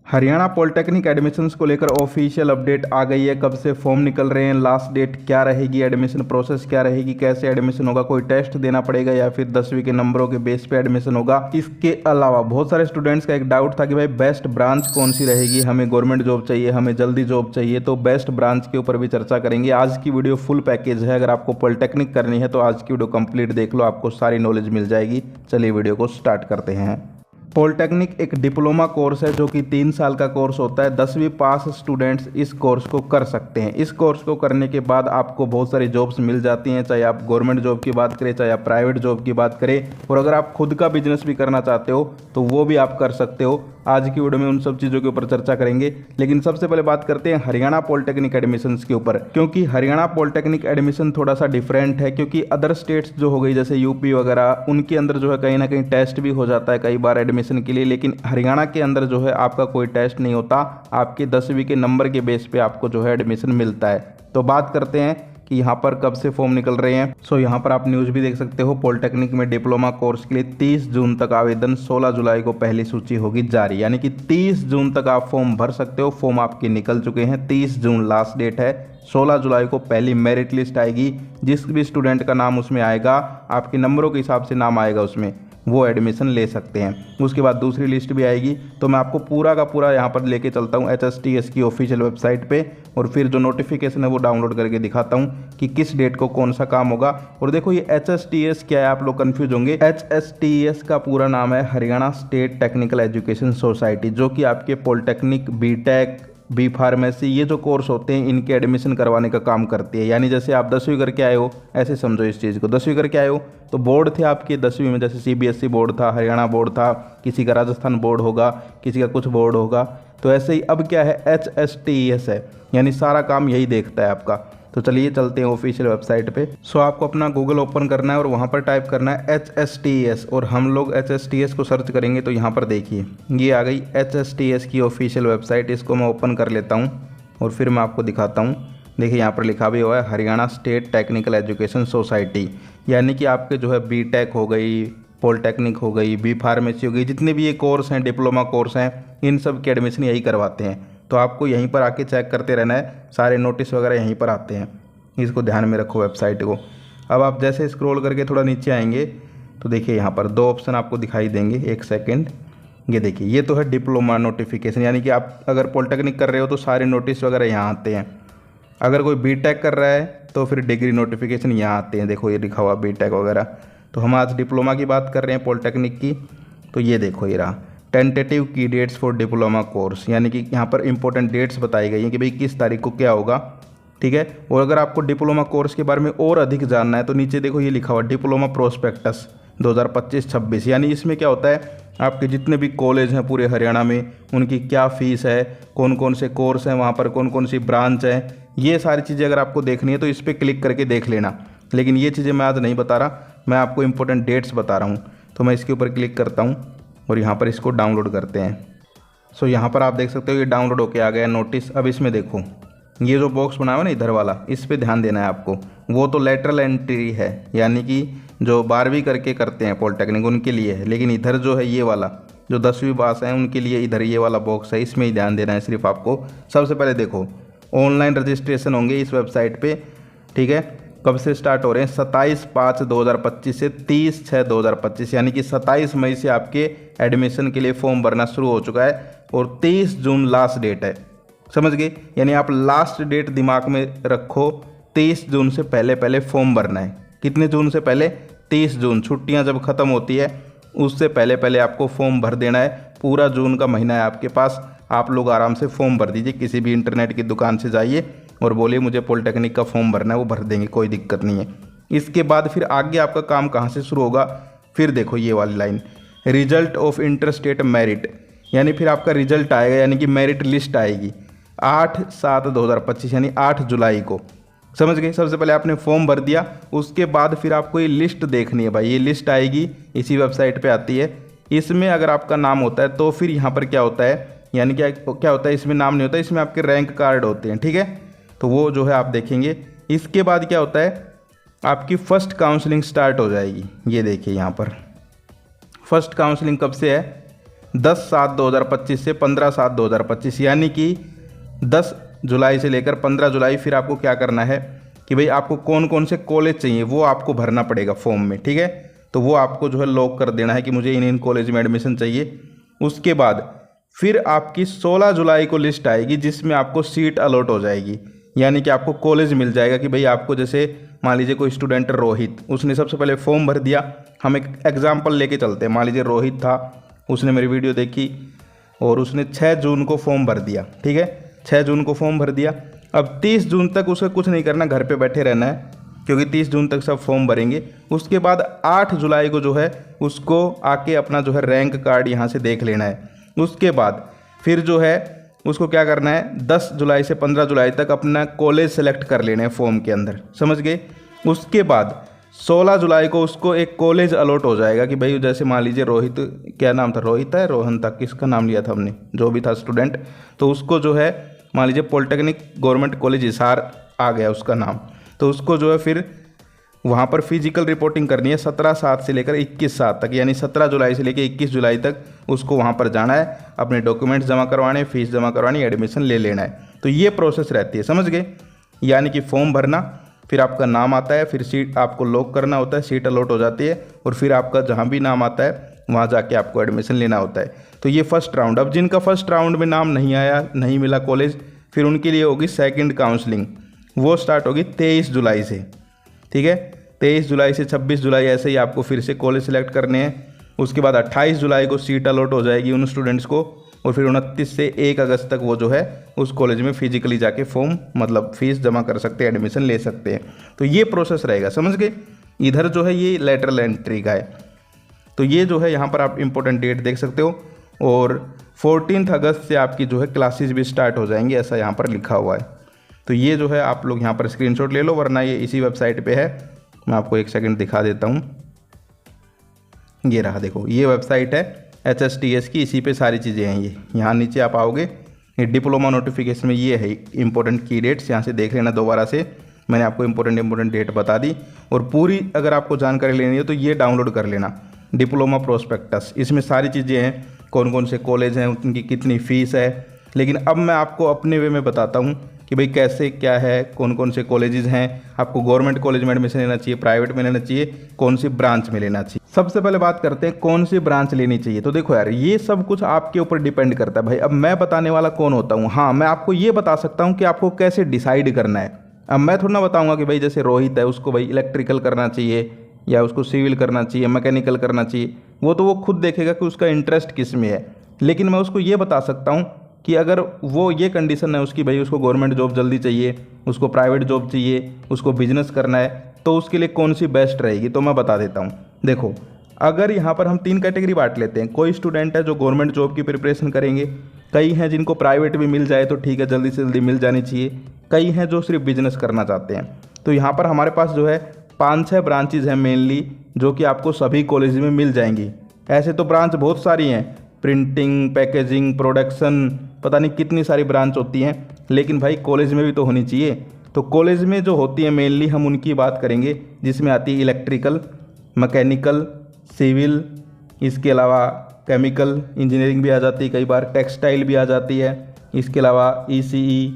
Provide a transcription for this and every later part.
Haryana polytechnic admissions को लेकर official update आ गई है। कब से फॉर्म निकल रहे हैं, लास्ट डेट क्या रहेगी, एडमिशन प्रोसेस क्या रहेगी, कैसे एडमिशन होगा, कोई टेस्ट देना पड़ेगा या फिर 10वीं के नंबरों के बेस पे एडमिशन होगा। इसके अलावा बहुत सारे स्टूडेंट्स का एक डाउट था कि भाई बेस्ट ब्रांच कौन सी रहेगी, हमें गवर्नमेंट जॉब चाहिए, हमें जल्दी जॉब चाहिए, तो बेस्ट ब्रांच के ऊपर भी चर्चा करेंगे। आज की वीडियो फुल पैकेज है। अगर आपको पॉलिटेक्निक करनी है तो आज की वीडियो कंप्लीट देख लो, आपको सारी नॉलेज मिल जाएगी। चलिए वीडियो को स्टार्ट करते हैं। पॉलिटेक्निक एक डिप्लोमा कोर्स है जो कि 3 साल का कोर्स होता है। 10वीं पास स्टूडेंट्स इस कोर्स को कर सकते हैं। इस कोर्स को करने के बाद आपको बहुत सारी जॉब्स मिल जाती हैं, चाहे आप गवर्नमेंट जॉब की बात करें, चाहे आप प्राइवेट जॉब की बात करें, और अगर आप खुद का बिजनेस भी करना चाहते हो तो वो भी आप कर सकते हो। आज की वीडियो में उन सब चीज़ों के ऊपर चर्चा करेंगे, लेकिन सबसे पहले बात करते हैं हरियाणा पॉलिटेक्निक एडमिशन्स के ऊपर, क्योंकि हरियाणा पॉलिटेक्निक एडमिशन थोड़ा सा डिफरेंट है। क्योंकि अदर स्टेट्स जो हो गई जैसे यूपी वगैरह, उनके अंदर जो है कहीं ना कहीं टेस्ट भी हो जाता है कई बार एडमिशन के लिए, लेकिन हरियाणा के अंदर जो है आपका कोई टेस्ट नहीं होता। आपके 10वीं के नंबर के बेस पे आपको जो है एडमिशन मिलता है। तो बात करते हैं कि यहाँ पर कब से फॉर्म निकल रहे हैं। सो यहाँ पर आप न्यूज़ भी देख सकते हो। पॉलिटेक्निक में डिप्लोमा कोर्स के लिए 30 जून तक आवेदन, 16 जुलाई को पहली सूची होगी जारी, यानी कि 30 जून तक आप फॉर्म भर सकते हो। फॉर्म आपके निकल चुके हैं। 30 जून लास्ट डेट है। 16 जुलाई को पहली मेरिट लिस्ट आएगी। जिस भी स्टूडेंट का नाम उसमें आएगा, आपके नंबरों के हिसाब से नाम आएगा उसमें, वो एडमिशन ले सकते हैं। उसके बाद दूसरी लिस्ट भी आएगी। तो मैं आपको पूरा का पूरा यहाँ पर लेके चलता हूँ HSTS की ऑफिशियल वेबसाइट पे, और फिर जो नोटिफिकेशन है वो डाउनलोड करके दिखाता हूँ कि किस डेट को कौन सा काम होगा। और देखो ये HSTS क्या है, आप लोग कंफ्यूज होंगे। HSTS का पूरा नाम है Haryana state technical education society, जो कि आपके पॉलिटेक्निक, बीटेक, बी फार्मेसी, ये जो कोर्स होते हैं इनके एडमिशन करवाने का काम करती है। यानी जैसे आप 10वीं करके आए हो, ऐसे समझो इस चीज़ को। 10वीं करके आए हो तो बोर्ड थे आपके 10वीं में, जैसे CBSE बोर्ड था, हरियाणा बोर्ड था, किसी का राजस्थान बोर्ड होगा, किसी का कुछ बोर्ड होगा। तो ऐसे ही अब क्या है, HSTS है, यानी सारा काम यही देखता है आपका। तो चलिए चलते हैं ऑफिशियल वेबसाइट पे। सो आपको अपना गूगल ओपन करना है और वहाँ पर टाइप करना है HSTS, और हम लोग HSTS को सर्च करेंगे तो यहाँ पर देखिए ये आ गई HSTS की ऑफिशियल वेबसाइट। इसको मैं ओपन कर लेता हूँ और फिर मैं आपको दिखाता हूँ। देखिए यहाँ पर लिखा भी हुआ है Haryana state technical education society, यानी कि आपके जो है बीटेक हो गई, पॉलिटेक्निक हो गई, बी फार्मेसी हो गई, जितने भी ये कोर्स हैं, डिप्लोमा कोर्स हैं, इन सब की एडमिशन यही करवाते हैं। तो आपको यहीं पर आके चेक करते रहना है। सारे नोटिस वगैरह यहीं पर आते हैं, इसको ध्यान में रखो वेबसाइट को। अब आप जैसे स्क्रॉल करके थोड़ा नीचे आएंगे तो देखिए यहाँ पर 2 ऑप्शन आपको दिखाई देंगे। एक सेकेंड, ये देखिए, ये तो है डिप्लोमा नोटिफिकेशन, यानी कि आप अगर पॉलिटेक्निक कर रहे हो तो सारे नोटिस वगैरह यहाँ आते हैं। अगर कोई बीटेक कर रहा है तो फिर डिग्री नोटिफिकेशन यहाँ आते हैं। देखो ये लिखा हुआ बीटेक वगैरह। तो हम आज डिप्लोमा की बात कर रहे हैं, पॉलिटेक्निक की। तो ये देखो ये रहा टेंटेटिव की डेट्स फॉर डिप्लोमा कोर्स, यानी कि यहाँ पर इंपॉर्टेंट डेट्स बताई गई हैं कि भाई किस तारीख को क्या होगा। ठीक है। और अगर आपको डिप्लोमा कोर्स के बारे में और अधिक जानना है तो नीचे देखो ये लिखा हुआ डिप्लोमा प्रोस्पेक्टस 2025-26, यानी इसमें क्या होता है, आपके जितने भी कॉलेज हैं पूरे हरियाणा में, उनकी क्या फ़ीस है, कौन कौन से कोर्स हैं वहाँ पर, कौन कौन सी ब्रांच है, ये सारी चीज़ें अगर आपको देखनी है तो इस पर क्लिक करके देख लेना। लेकिन ये चीज़ें मैं आज नहीं बता रहा, मैं आपको इंपॉर्टेंट डेट्स बता रहा हूँ। तो मैं इसके ऊपर क्लिक करता हूँ और यहाँ पर इसको डाउनलोड करते हैं। सो यहाँ पर आप देख सकते हो ये डाउनलोड होके आ गया नोटिस। अब इसमें देखो ये जो बॉक्स बना हुआ ना इधर वाला, इस पे ध्यान देना है आपको। वो तो लेटरल एंट्री है, यानी कि जो 12वीं करके करते हैं पॉलिटेक्निक उनके लिए है, लेकिन इधर जो है ये वाला जो 10वीं पास है उनके लिए इधर ये वाला बॉक्स है, इसमें ही ध्यान देना है सिर्फ आपको। सबसे पहले देखो ऑनलाइन रजिस्ट्रेशन होंगे इस वेबसाइट पे। ठीक है। कब से स्टार्ट हो रहे हैं, 27/5/2025 से 30/6/2025, यानी कि 27 मई से आपके एडमिशन के लिए फॉर्म भरना शुरू हो चुका है और 30 जून लास्ट डेट है। समझ गए, यानी आप लास्ट डेट दिमाग में रखो, 30 जून से पहले पहले फॉर्म भरना है। कितने जून से पहले, 30 जून, छुट्टियां जब ख़त्म होती है उससे पहले पहले आपको फॉर्म भर देना है। पूरा जून का महीना है आपके पास, आप लोग आराम से फॉर्म भर दीजिए। किसी भी इंटरनेट की दुकान से जाइए और बोलिए मुझे पॉलिटेक्निक का फॉर्म भरना है, वो भर देंगे, कोई दिक्कत नहीं है। इसके बाद फिर आगे आपका काम कहाँ से शुरू होगा, फिर देखो ये वाली line, result of inter state merit, यानी फिर आपका रिजल्ट आएगा, यानी कि मेरिट लिस्ट आएगी 8/7/2025, यानी 8 जुलाई को। समझ गए। सबसे पहले आपने फॉर्म भर दिया, उसके बाद फिर आपको ये लिस्ट देखनी है भाई। ये लिस्ट आएगी, इसी वेबसाइट पे आती है। इसमें अगर आपका नाम होता है तो फिर यहाँ पर क्या होता है, यानी क्या होता है, इसमें नाम नहीं होता, इसमें आपके रैंक कार्ड होते हैं। ठीक है। तो वो जो है आप देखेंगे। इसके बाद क्या होता है, आपकी फ़र्स्ट काउंसलिंग स्टार्ट हो जाएगी। ये देखिए यहाँ पर फ़र्स्ट काउंसलिंग कब से है, 10/7/2025 से 15/7/2025, यानी कि 10 जुलाई से लेकर 15 जुलाई। फिर आपको क्या करना है कि भाई आपको कौन कौन से कॉलेज चाहिए वो आपको भरना पड़ेगा फॉर्म में, ठीक है। तो वो आपको जो है लॉक कर देना है कि मुझे इन कॉलेज में एडमिशन चाहिए। उसके बाद फिर आपकी 16 जुलाई को लिस्ट आएगी जिसमें आपको सीट अलॉट हो जाएगी, यानी कि आपको कॉलेज मिल जाएगा कि भाई आपको, जैसे मान लीजिए कोई स्टूडेंट रोहित, उसने सबसे पहले फॉर्म भर दिया। हम एक एग्जाम्पल लेके चलते हैं, मान लीजिए रोहित था, उसने मेरी वीडियो देखी और उसने 6 जून को फॉर्म भर दिया, ठीक है। 6 जून को फॉर्म भर दिया। अब 30 जून तक उसे कुछ नहीं करना, घर पे बैठे रहना है, क्योंकि 30 जून तक सब फॉर्म भरेंगे। उसके बाद 8 जुलाई को जो है उसको आके अपना जो है रैंक कार्ड यहाँ से देख लेना है। उसके बाद फिर जो है उसको क्या करना है, 10 जुलाई से 15 जुलाई तक अपना कॉलेज सेलेक्ट कर लेना है फॉर्म के अंदर, समझ गए। उसके बाद 16 जुलाई को उसको एक कॉलेज अलॉट हो जाएगा कि भाई जैसे मान लीजिए रोहित, क्या नाम था, रोहित है, रोहन था, किसका नाम लिया था हमने, जो भी था स्टूडेंट, तो उसको जो है मान लीजिए पॉलिटेक्निक गवर्नमेंट कॉलेज हिसार आ गया उसका नाम। तो उसको जो है फिर वहाँ पर फिजिकल रिपोर्टिंग करनी है 17/7 से लेकर 21/7 तक, यानी 17 जुलाई से लेकर 21 जुलाई तक उसको वहाँ पर जाना है, अपने डॉक्यूमेंट्स जमा करवाने, फीस जमा करवानी, एडमिशन ले लेना है। तो ये प्रोसेस रहती है, समझ गए। यानी कि फॉर्म भरना, फिर आपका नाम आता है, फिर सीट आपको लॉक करना होता है, सीट अलॉट हो जाती है, और फिर आपका जहाँ भी नाम आता है वहाँ जाके आपको एडमिशन लेना होता है। तो ये फर्स्ट राउंड। अब जिनका फर्स्ट राउंड में नाम नहीं आया, नहीं मिला कॉलेज, फिर उनके लिए होगी सेकंड काउंसलिंग, वो स्टार्ट होगी 23 जुलाई से, ठीक है। 23 जुलाई से 26 जुलाई ऐसे ही आपको फिर से कॉलेज सेलेक्ट करने हैं। उसके बाद 28 जुलाई को सीट अलॉट हो जाएगी उन स्टूडेंट्स को, और फिर 29 से 1 अगस्त तक वो जो है उस कॉलेज में फिजिकली जाके फॉर्म मतलब फीस जमा कर सकते हैं, एडमिशन ले सकते हैं। तो ये प्रोसेस रहेगा, समझ गए। इधर जो है ये लेटरल एंट्री का है। तो ये जो है यहाँ पर आप इंपॉर्टेंट डेट देख सकते हो, और 14 अगस्त से आपकी जो है क्लासेस भी स्टार्ट हो जाएंगी, ऐसा यहाँ पर लिखा हुआ है। तो ये जो है आप लोग यहाँ पर स्क्रीनशॉट ले लो, वरना ये इसी वेबसाइट पे है। मैं आपको एक सेकंड दिखा देता हूँ, ये रहा, देखो ये वेबसाइट है HSTS की, इसी पे सारी चीज़ें हैं। ये यहाँ नीचे आप आओगे, ये डिप्लोमा नोटिफिकेशन में ये है इंपॉर्टेंट की डेट्स, यहाँ से देख लेना दोबारा से। मैंने आपको इंपॉर्टेंट डेट बता दी, और पूरी अगर आपको जानकारी लेनी है तो ये डाउनलोड कर लेना, डिप्लोमा प्रोस्पेक्टस। इसमें सारी चीज़ें हैं, कौन कौन से कॉलेज हैं, उनकी कितनी फ़ीस है। लेकिन अब मैं आपको अपने वे में बताता हूँ कि भाई कैसे क्या है, कौन कौन से कॉलेजेस हैं, आपको गवर्नमेंट कॉलेज में एडमिशन लेना चाहिए, प्राइवेट में लेना चाहिए, कौन सी ब्रांच में लेना चाहिए। सबसे पहले बात करते हैं कौन सी ब्रांच लेनी चाहिए। तो देखो यार, ये सब कुछ आपके ऊपर डिपेंड करता है भाई। अब मैं बताने वाला कौन होता हूँ, हाँ मैं आपको ये बता सकता हूँ कि आपको कैसे डिसाइड करना है। अब मैं थोड़ा ना बताऊँगा कि भाई जैसे रोहित है उसको भाई इलेक्ट्रिकल करना चाहिए, या उसको सिविल करना चाहिए, मैकेनिकल करना चाहिए, वो तो वो खुद देखेगा कि उसका इंटरेस्ट किस में है। लेकिन मैं उसको ये बता सकता हूँ कि अगर वो ये कंडीशन है उसकी, भाई उसको गवर्नमेंट जॉब जल्दी चाहिए, उसको प्राइवेट जॉब चाहिए, उसको बिजनेस करना है, तो उसके लिए कौन सी बेस्ट रहेगी, तो मैं बता देता हूँ। देखो, अगर यहाँ पर हम 3 कैटेगरी बांट लेते हैं। कोई स्टूडेंट है जो गवर्नमेंट जॉब की प्रिपरेशन करेंगे, कई हैं जिनको प्राइवेट भी मिल जाए तो ठीक है, जल्दी से जल्दी मिल जानी चाहिए, कई हैं जो सिर्फ बिजनेस करना चाहते हैं। तो यहाँ पर हमारे पास जो है 5-6 ब्रांचेज हैं मेनली, जो कि आपको सभी कॉलेज में मिल जाएंगी। ऐसे तो ब्रांच बहुत सारी हैं, प्रिंटिंग, पैकेजिंग, प्रोडक्शन, पता नहीं कितनी सारी ब्रांच होती हैं, लेकिन भाई कॉलेज में भी तो होनी चाहिए। तो कॉलेज में जो होती है मेनली हम उनकी बात करेंगे, जिसमें आती है इलेक्ट्रिकल, मैकेनिकल, सिविल, इसके अलावा केमिकल इंजीनियरिंग भी आ जाती है, कई बार टेक्सटाइल भी आ जाती है, इसके अलावा ECE,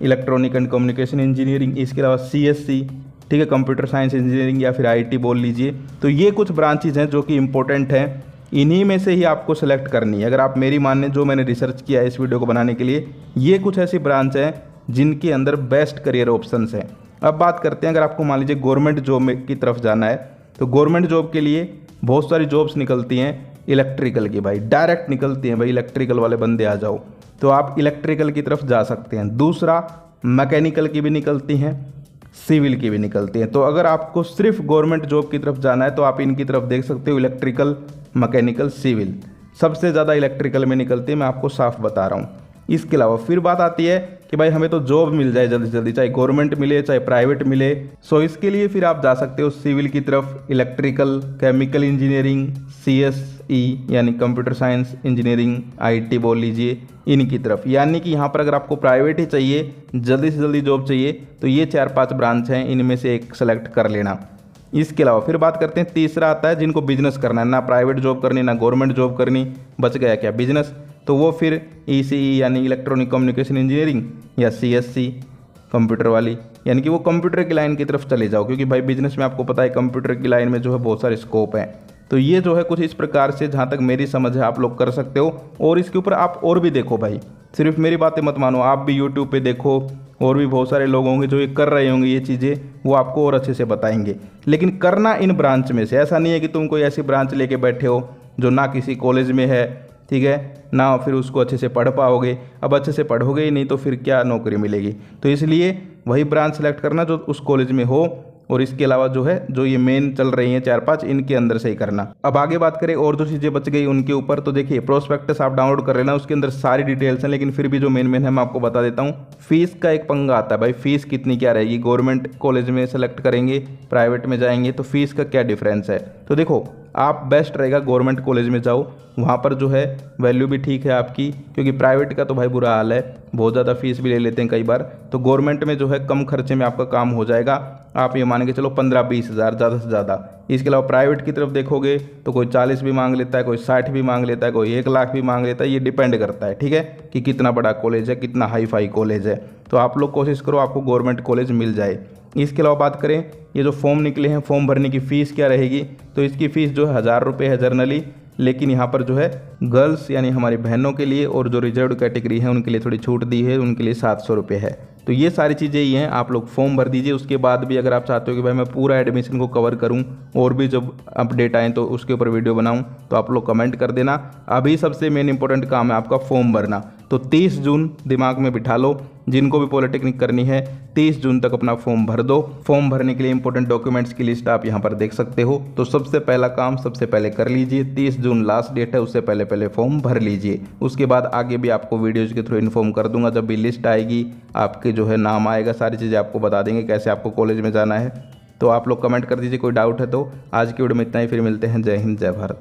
electronic and communication engineering, इसके अलावा CSC, ठीक है, कंप्यूटर साइंस इंजीनियरिंग या फिर IT बोल लीजिए। तो ये कुछ ब्रांचेज हैं जो कि इंपॉर्टेंट हैं, इन्हीं में से ही आपको सेलेक्ट करनी है। अगर आप मेरी माने, जो मैंने रिसर्च किया है इस वीडियो को बनाने के लिए, ये कुछ ऐसी ब्रांच हैं जिनके अंदर बेस्ट करियर ऑप्शंस हैं। अब बात करते हैं, अगर आपको मान लीजिए गवर्नमेंट जॉब की तरफ जाना है, तो गवर्नमेंट जॉब के लिए बहुत सारी जॉब्स निकलती हैं इलेक्ट्रिकल की, भाई डायरेक्ट निकलती हैं, भाई इलेक्ट्रिकल वाले बंदे आ जाओ, तो आप इलेक्ट्रिकल की तरफ जा सकते हैं। दूसरा, मैकेनिकल की भी निकलती हैं, सिविल की भी निकलती हैं। तो अगर आपको सिर्फ गवर्नमेंट जॉब की तरफ जाना है तो आप इनकी तरफ देख सकते हो, इलेक्ट्रिकल, मैकेनिकल, सिविल। सबसे ज़्यादा इलेक्ट्रिकल में निकलती है, मैं आपको साफ बता रहा हूँ। इसके अलावा फिर बात आती है कि भाई हमें तो जॉब मिल जाए जल्दी से जल्दी, चाहे गवर्नमेंट मिले चाहे प्राइवेट मिले। सो इसके लिए फिर आप जा सकते हो सिविल की तरफ, इलेक्ट्रिकल, केमिकल इंजीनियरिंग, CSE यानी कंप्यूटर साइंस इंजीनियरिंग, IT बोल लीजिए, इनकी तरफ। यानी कि यहाँ पर अगर आपको प्राइवेट ही चाहिए, जल्दी से जल्दी जॉब चाहिए, तो ये 4-5 ब्रांच हैं, इनमें से एक सेलेक्ट कर लेना। इसके अलावा फिर बात करते हैं, तीसरा आता है जिनको बिजनेस करना है, ना प्राइवेट जॉब करनी ना गवर्नमेंट जॉब करनी, बच गया क्या बिजनेस, तो वो फिर ECE यानी इलेक्ट्रॉनिक कम्युनिकेशन इंजीनियरिंग या CSC कंप्यूटर वाली, यानी कि वो कंप्यूटर की लाइन की तरफ चले जाओ, क्योंकि भाई बिजनेस में आपको पता है कंप्यूटर की लाइन में जो है बहुत सारे स्कोप हैं। तो ये जो है कुछ इस प्रकार से जहाँ तक मेरी समझ है आप लोग कर सकते हो। और इसके ऊपर आप और भी देखो भाई, सिर्फ मेरी बातें मत मानो, आप भी यूट्यूब पे देखो, और भी बहुत सारे लोग होंगे जो ये कर रहे होंगे ये चीज़ें, वो आपको और अच्छे से बताएंगे। लेकिन करना इन ब्रांच में से, ऐसा नहीं है कि तुम कोई ऐसी ब्रांच लेके बैठे हो जो ना किसी कॉलेज में है, ठीक है ना, फिर उसको अच्छे से पढ़ पाओगे। अब अच्छे से पढ़ोगे ही नहीं तो फिर क्या नौकरी मिलेगी। तो इसलिए वही ब्रांच सेलेक्ट करना जो उस कॉलेज में हो, और इसके अलावा जो है जो ये मेन चल रही हैं 4-5 इनके अंदर से ही करना। अब आगे बात करें और जो चीज़ें बच गई उनके ऊपर, तो देखिए प्रोस्पेक्टस आप डाउनलोड कर लेना, उसके अंदर सारी डिटेल्स हैं, लेकिन फिर भी जो मेन है मैं आपको बता देता हूँ। फीस का एक पंगा आता है भाई, फीस कितनी क्या रहेगी, गवर्नमेंट कॉलेज में सेलेक्ट करेंगे, प्राइवेट में जाएंगे, तो फीस का क्या डिफरेंस है। तो देखो आप बेस्ट रहेगा गवर्नमेंट कॉलेज में जाओ, वहाँ पर जो है वैल्यू भी ठीक है आपकी, क्योंकि प्राइवेट का तो भाई बुरा हाल है, बहुत ज़्यादा फीस भी ले लेते हैं कई बार। तो गवर्नमेंट में जो है कम खर्चे में आपका काम हो जाएगा, आप ये मान के चलो 15-20 हज़ार ज़्यादा से ज़्यादा। इसके अलावा प्राइवेट की तरफ देखोगे तो कोई 40 भी मांग लेता है, कोई 60 भी मांग लेता है, कोई 1 लाख भी मांग लेता है, ये डिपेंड करता है, ठीक है, कि कितना बड़ा कॉलेज है, कितना हाई फाई कॉलेज है। तो आप लोग कोशिश करो आपको गवर्नमेंट कॉलेज मिल जाए। इसके अलावा बात करें ये जो फॉर्म निकले हैं, फॉर्म भरने की फ़ीस क्या रहेगी, तो इसकी फ़ीस जो है 1000 रुपये है जनरली, लेकिन यहाँ पर जो है गर्ल्स यानी हमारी बहनों के लिए और जो रिजर्व कैटेगरी है उनके लिए थोड़ी छूट दी है, उनके लिए 700 रुपये है। तो ये सारी चीज़ें ही हैं, आप लोग फॉर्म भर दीजिए। उसके बाद भी अगर आप चाहते हो कि भाई मैं पूरा एडमिशन को कवर करूं और भी जब अपडेट आए तो उसके ऊपर वीडियो बनाऊं, तो आप लोग कमेंट कर देना। अभी सबसे मेन इंपॉर्टेंट काम है आपका फॉर्म भरना। तो 30 जून दिमाग में बिठा लो, जिनको भी पॉलिटेक्निक करनी है 30 जून तक अपना फॉर्म भर दो। फॉर्म भरने के लिए इंपॉर्टेंट डॉक्यूमेंट्स की लिस्ट आप यहाँ पर देख सकते हो। तो सबसे पहला काम सबसे पहले कर लीजिए, 30 जून लास्ट डेट है, उससे पहले फॉर्म भर लीजिए। उसके बाद आगे भी आपको वीडियोज़ के थ्रू इन्फॉर्म कर दूंगा, जब भी लिस्ट आएगी आपके जो है नाम आएगा, सारी चीज़ें आपको बता देंगे कैसे आपको कॉलेज में जाना है। तो आप लोग कमेंट कर दीजिए, कोई डाउट है तो। आज की वीडियो में इतना ही, फिर मिलते हैं। जय हिंद जय भारत।